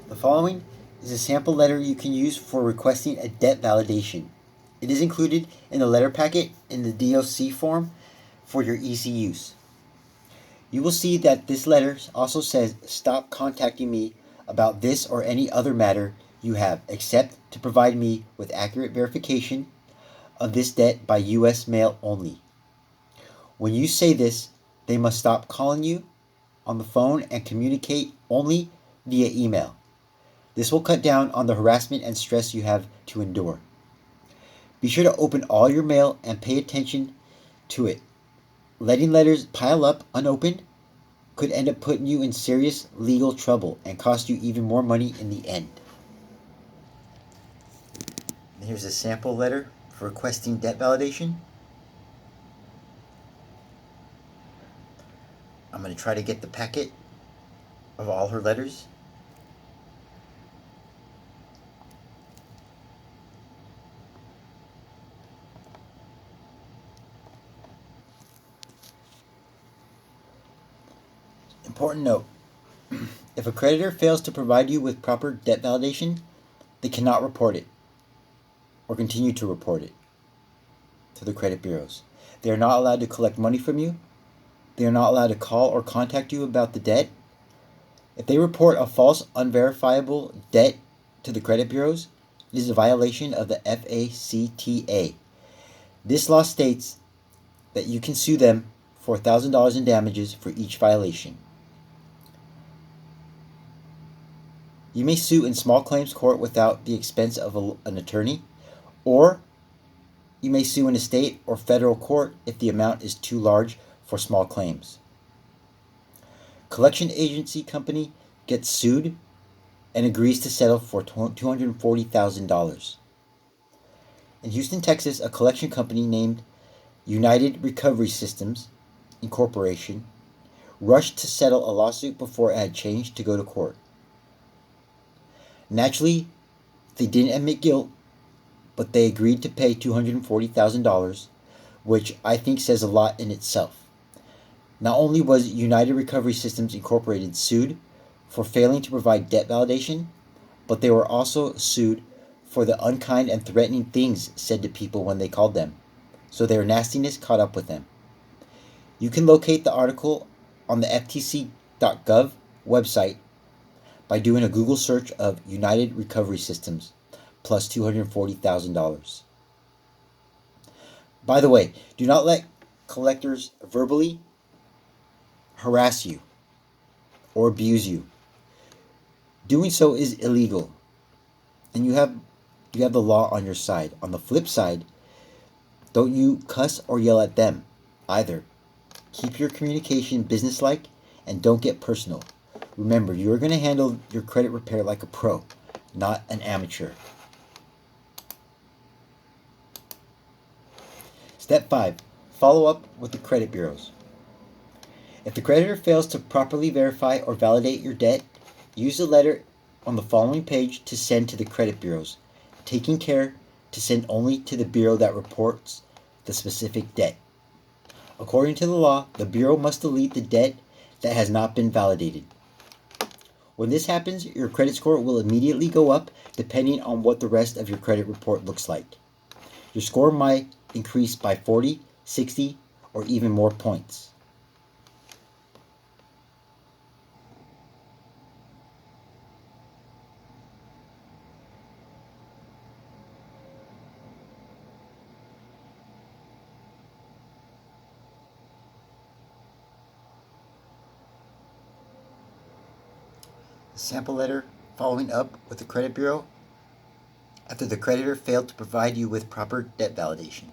The following is a sample letter you can use for requesting a debt validation. It is included in the letter packet in the DOC form for your easy use. You will see that this letter also says stop contacting me about this or any other matter you have, except to provide me with accurate verification of this debt by U.S. mail only. When you say this, they must stop calling you on the phone and communicate only via email. This will cut down on the harassment and stress you have to endure. Be sure to open all your mail and pay attention to it. Letting letters pile up unopened could end up putting you in serious legal trouble and cost you even more money in the end. And here's a sample letter for requesting debt validation. I'm going to try to get the packet of all her letters. Important note: if a creditor fails to provide you with proper debt validation, they cannot report it or continue to report it to the credit bureaus. They are not allowed to collect money from you. They are not allowed to call or contact you about the debt. If they report a false, unverifiable debt to the credit bureaus, it is a violation of the FACTA. This law states that you can sue them for $1,000 in damages for each violation. You may sue in small claims court without the expense of an attorney, or you may sue in a state or federal court if the amount is too large for small claims. Collection agency company gets sued and agrees to settle for $240,000. In Houston, Texas, a collection company named United Recovery Systems Incorporation rushed to settle a lawsuit before it had changed to go to court. Naturally, they didn't admit guilt, but they agreed to pay $240,000, which I think says a lot in itself. Not only was United Recovery Systems Incorporated sued for failing to provide debt validation, but they were also sued for the unkind and threatening things said to people when they called them, so their nastiness caught up with them. You can locate the article on the FTC.gov website by doing a Google search of United Recovery Systems plus $240,000. By the way, do not let collectors verbally harass you or abuse you. Doing so is illegal, and you have the law on your side. On the flip side, don't you cuss or yell at them either. Keep your communication businesslike and don't get personal. Remember, you are going to handle your credit repair like a pro, not an amateur. Step 5. Follow up with the credit bureaus. If the creditor fails to properly verify or validate your debt, use the letter on the following page to send to the credit bureaus, taking care to send only to the bureau that reports the specific debt. According to the law, the bureau must delete the debt that has not been validated. When this happens, your credit score will immediately go up depending on what the rest of your credit report looks like. Your score might increase by 40, 60, or even more points. Sample letter following up with the credit bureau after the creditor failed to provide you with proper debt validation.